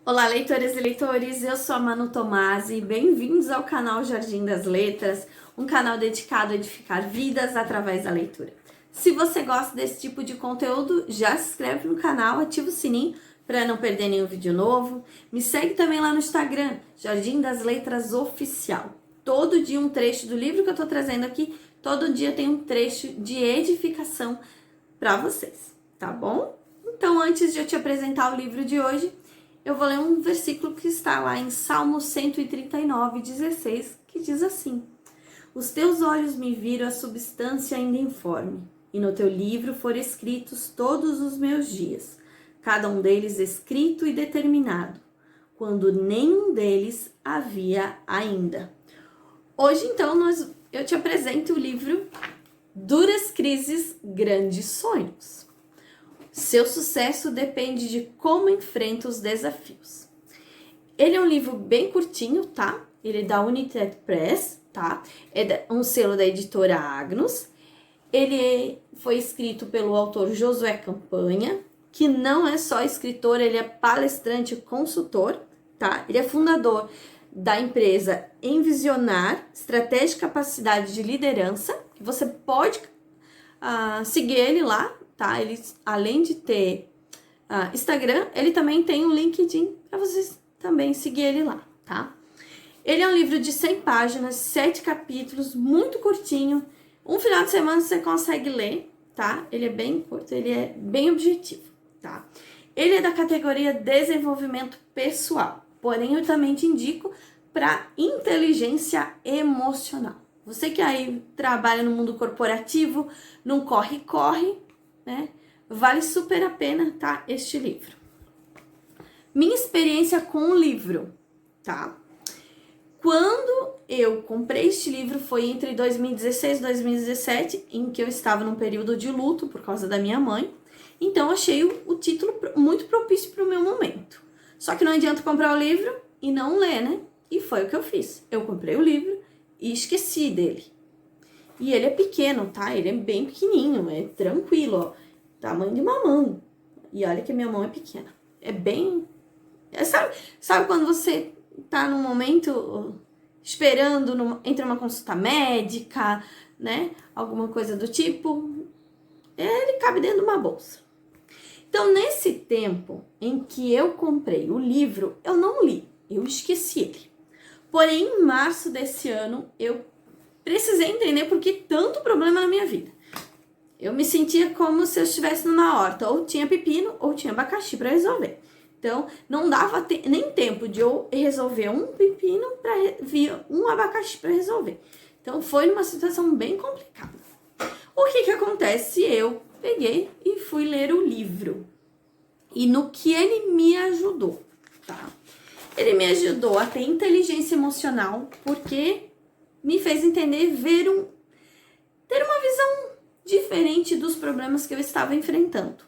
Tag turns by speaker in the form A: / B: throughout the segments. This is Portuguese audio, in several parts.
A: Olá, leitoras e leitores, eu sou a Manu Tomasi, bem-vindos ao canal Jardim das Letras, um canal dedicado a edificar vidas através da leitura. Se você gosta desse tipo de conteúdo, já se inscreve no canal, ativa o sininho para não perder nenhum vídeo novo. Me segue também lá no Instagram, Jardim das Letras Oficial. Todo dia um trecho do livro que eu tô trazendo aqui, todo dia tem um trecho de edificação para vocês, tá bom? Então, antes de eu te apresentar o livro de hoje, eu vou ler um versículo que está lá em Salmo 139:16, que diz assim: Os teus olhos me viram a substância ainda informe, e no teu livro foram escritos todos os meus dias, cada um deles escrito e determinado, quando nenhum deles havia ainda. Hoje, então, eu te apresento o livro Duras Crises, Grandes Sonhos. Seu sucesso depende de como enfrenta os desafios. Ele é um livro bem curtinho, tá? Ele é da United Press, tá? É um selo da editora Agnus. Ele foi escrito pelo autor Josué Campanha, que não é só escritor, ele é palestrante e consultor, tá? Ele é fundador da empresa Envisionar, Estratégia e Capacidade de Liderança, que você pode seguir ele lá, tá? Ele, além de ter Instagram, ele também tem um LinkedIn para vocês também seguir ele lá, tá? Ele é um livro de 100 páginas, 7 capítulos, muito curtinho. Um final de semana você consegue ler, tá? Ele é bem curto, ele é bem objetivo, tá? Ele é da categoria desenvolvimento pessoal, porém eu também te indico para inteligência emocional. Você que aí trabalha no mundo corporativo, não corre, né? Vale super a pena, tá? Este livro. Minha experiência com o livro, tá? Quando eu comprei este livro foi entre 2016 e 2017, em que eu estava num período de luto por causa da minha mãe. Então achei o título muito propício para o meu momento. Só que não adianta comprar o livro e não ler, né? E foi o que eu fiz. Eu comprei o livro e esqueci dele. E ele é pequeno, tá? Ele é bem pequenininho, é tranquilo, ó. Tamanho de uma mão. E olha que minha mão é pequena. É bem... Sabe quando você tá num momento esperando entre uma consulta médica, né? Alguma coisa do tipo. Ele cabe dentro de uma bolsa. Então, nesse tempo em que eu comprei o livro, eu não li. Eu esqueci ele. Porém, em março desse ano, eu precisei entender por que tanto problema na minha vida. Eu me sentia como se eu estivesse numa horta, ou tinha pepino ou tinha abacaxi para resolver. Então, não dava nem tempo de eu resolver um pepino para vir um abacaxi para resolver. Então, foi uma situação bem complicada. O que acontece? Eu peguei e fui ler o livro. E no que ele me ajudou, tá? Ele me ajudou a ter inteligência emocional, porque me fez entender, ter uma visão diferente dos problemas que eu estava enfrentando.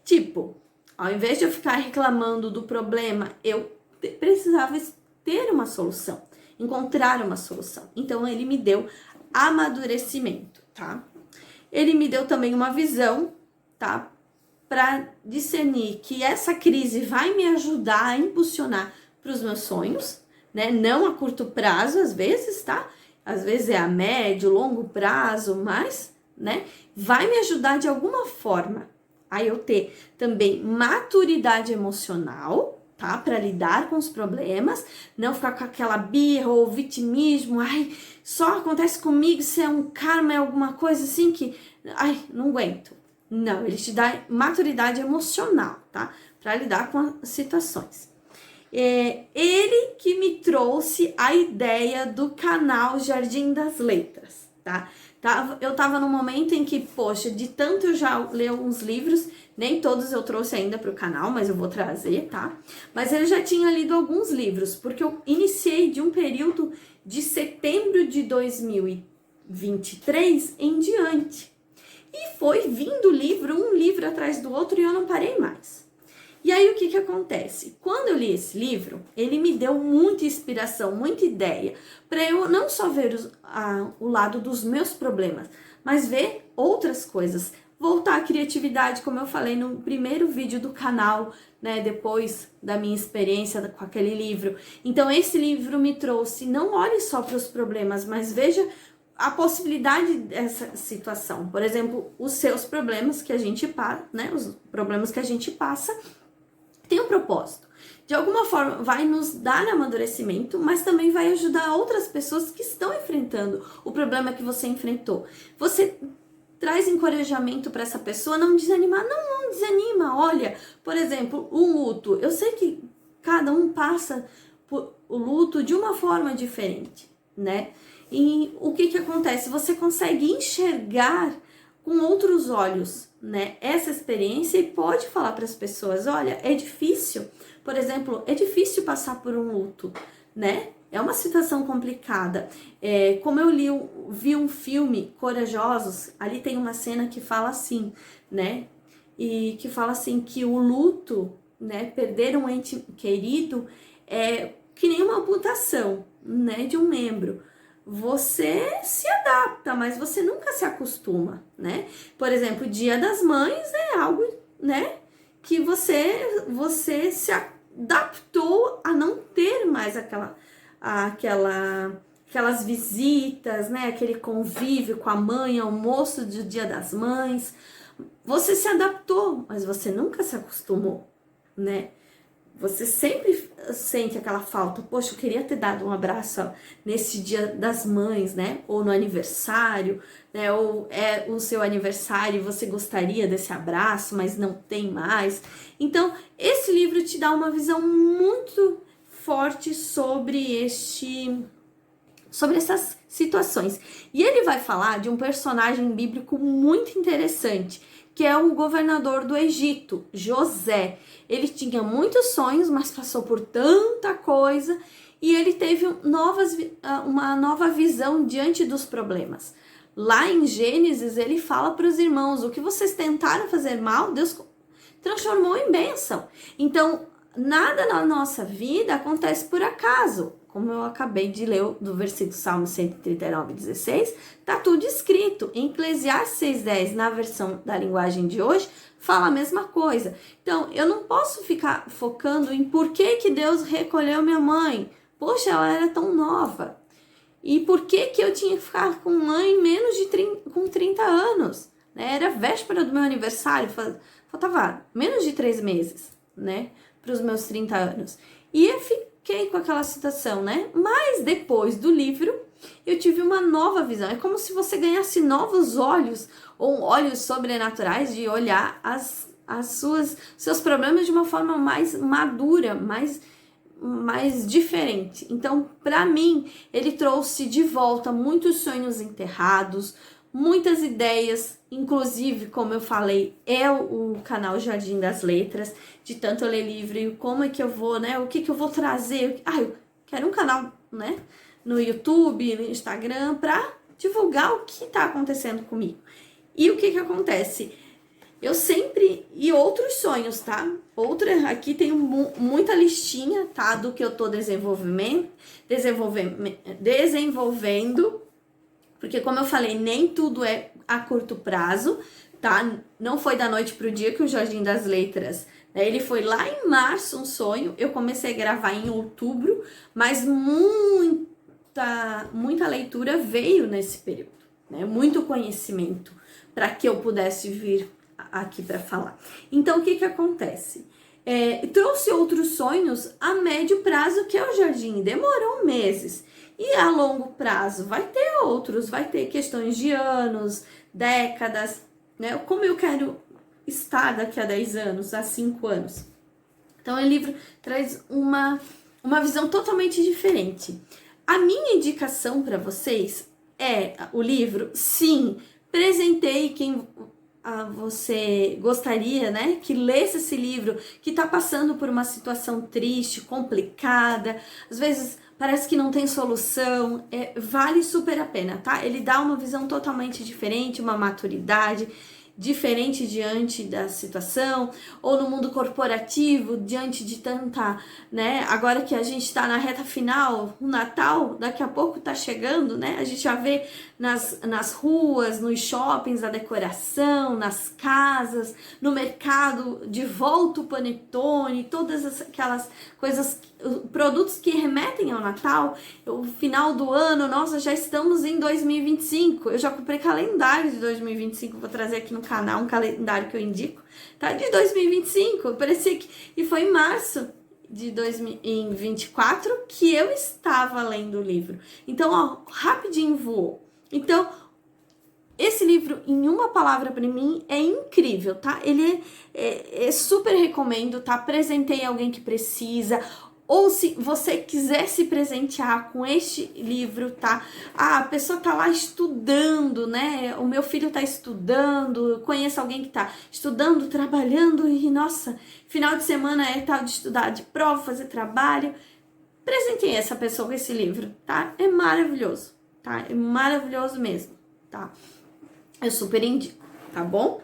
A: Tipo, ao invés de eu ficar reclamando do problema, eu precisava ter uma solução, encontrar uma solução. Então, ele me deu amadurecimento, tá? Ele me deu também uma visão, tá? Para discernir que essa crise vai me ajudar a impulsionar para os meus sonhos, né? Não a curto prazo, às vezes, tá? Às vezes é a médio, longo prazo, mas, né? Vai me ajudar de alguma forma a eu ter também maturidade emocional, tá? Para lidar com os problemas, não ficar com aquela birra ou vitimismo, ai, só acontece comigo, se é um karma, é alguma coisa assim que, ai, não aguento. Não, ele te dá maturidade emocional, tá? Para lidar com as situações. Ele que me trouxe a ideia do canal Jardim das Letras, tá? Eu tava num momento em que, poxa, de tanto eu já ler alguns livros, nem todos eu trouxe ainda para o canal, mas eu vou trazer, tá? Mas eu já tinha lido alguns livros, porque eu iniciei de um período de setembro de 2023 em diante. E foi vindo um livro atrás do outro, e eu não parei mais. E aí, o que acontece? Quando eu li esse livro, ele me deu muita inspiração, muita ideia, para eu não só ver o lado dos meus problemas, mas ver outras coisas, voltar à criatividade, como eu falei no primeiro vídeo do canal, né, depois da minha experiência com aquele livro. Então esse livro me trouxe, não olhe só para os problemas, mas veja a possibilidade dessa situação. Por exemplo, os seus problemas que a gente passa, né, os problemas que a gente passa, tem um propósito. De alguma forma vai nos dar amadurecimento, mas também vai ajudar outras pessoas que estão enfrentando o problema que você enfrentou. Você traz encorajamento para essa pessoa não desanimar. Não desanima. Olha, por exemplo, o luto. Eu sei que cada um passa por o luto de uma forma diferente, né? E o que acontece? Você consegue enxergar com outros olhos, né, essa experiência e pode falar para as pessoas, olha, é difícil. Por exemplo, é difícil passar por um luto, né? É uma situação complicada. Como eu vi um filme, Corajosos, ali tem uma cena que fala assim, né? E que fala assim que o luto, né? Perder um ente querido é que nem uma amputação, né? De um membro. Você se adapta, mas você nunca se acostuma, né? Por exemplo, o Dia das Mães é algo, né? Que você se adaptou a não ter mais aquelas visitas, né? Aquele convívio com a mãe, almoço do Dia das Mães. Você se adaptou, mas você nunca se acostumou, né? Você sempre sente aquela falta. Poxa, eu queria ter dado um abraço nesse Dia das Mães, né? Ou no aniversário, né? Ou é o seu aniversário e você gostaria desse abraço, mas não tem mais. Então, esse livro te dá uma visão muito forte sobre essas situações. E ele vai falar de um personagem bíblico muito interessante, que é o governador do Egito, José. Ele tinha muitos sonhos, mas passou por tanta coisa e ele teve uma nova visão diante dos problemas. Lá em Gênesis, ele fala para os irmãos, o que vocês tentaram fazer mal, Deus transformou em bênção. Então, nada na nossa vida acontece por acaso. Como eu acabei de ler do versículo Salmo 139:16, tá tudo escrito. Em Eclesiastes 6:10, na versão da linguagem de hoje, fala a mesma coisa. Então, eu não posso ficar focando em por que Deus recolheu minha mãe. Poxa, ela era tão nova. E por que eu tinha que ficar com mãe com 30 anos? Né? Era véspera do meu aniversário, faltava menos de 3 meses, né? Para os meus 30 anos. E eu fiquei com aquela situação, né? Mas depois do livro, eu tive uma nova visão. É como se você ganhasse novos olhos, ou olhos sobrenaturais, de olhar seus problemas de uma forma mais madura, mais diferente. Então, para mim, ele trouxe de volta muitos sonhos enterrados, muitas ideias, inclusive, como eu falei, é o canal Jardim das Letras, de tanto eu ler livro e como é que eu vou, né, o que eu vou trazer. Eu quero um canal, né, no YouTube, no Instagram, para divulgar o que tá acontecendo comigo. E o que acontece? Eu sempre... E outros sonhos, tá? Aqui tem muita listinha, tá? Do que eu tô desenvolvendo. Porque, como eu falei, nem tudo é a curto prazo, tá? Não foi da noite pro dia que o Jardim das Letras... Né? Ele foi lá em março, um sonho. Eu comecei a gravar em outubro, mas muita leitura veio nesse período, né? Muito conhecimento para que eu pudesse vir aqui para falar. Então, o que acontece? Trouxe outros sonhos a médio prazo, que é o jardim. Demorou meses. E a longo prazo vai ter outros, vai ter questões de anos, décadas, né? Como eu quero estar daqui a 10 anos, a 5 anos. Então, o livro traz uma visão totalmente diferente. A minha indicação para vocês é o livro, sim, presenteie quem você gostaria, né, que lesse esse livro, que está passando por uma situação triste, complicada, às vezes parece que não tem solução, vale super a pena, tá? Ele dá uma visão totalmente diferente, uma maturidade. diferente diante da situação, ou no mundo corporativo, diante de tanta, né? Agora que a gente está na reta final, o Natal daqui a pouco tá chegando, né? A gente já vê nas ruas, nos shoppings, a decoração, nas casas, no mercado, de volta o panetone, todas aquelas coisas, produtos que remetem ao Natal. O final do ano, nossa, já estamos em 2025. Eu já comprei calendário de 2025, vou trazer aqui no canal um calendário que eu indico, tá? De 2025, parecia que... E foi em março de 2024 que eu estava lendo o livro. Então, ó, rapidinho voou. Então, esse livro, em uma palavra para mim, é incrível, tá? Ele super recomendo, tá? Apresentei alguém que precisa. Ou se você quiser se presentear com este livro, tá? Ah, a pessoa tá lá estudando, né? O meu filho tá estudando, eu conheço alguém que tá estudando, trabalhando e, nossa, final de semana é tal de estudar de prova, fazer trabalho. Presenteie essa pessoa com esse livro, tá? É maravilhoso, tá? É maravilhoso mesmo, tá? Eu super indico, tá bom?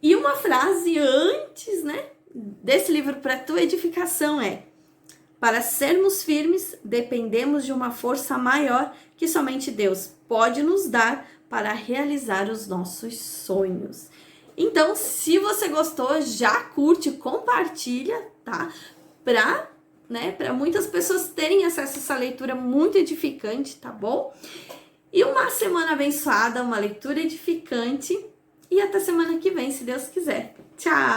A: E uma frase antes, né, desse livro para tua edificação é: para sermos firmes, dependemos de uma força maior que somente Deus pode nos dar para realizar os nossos sonhos. Então, se você gostou, já curte, compartilha, tá? Para muitas pessoas terem acesso a essa leitura muito edificante, tá bom? E uma semana abençoada, uma leitura edificante. E até semana que vem, se Deus quiser. Tchau!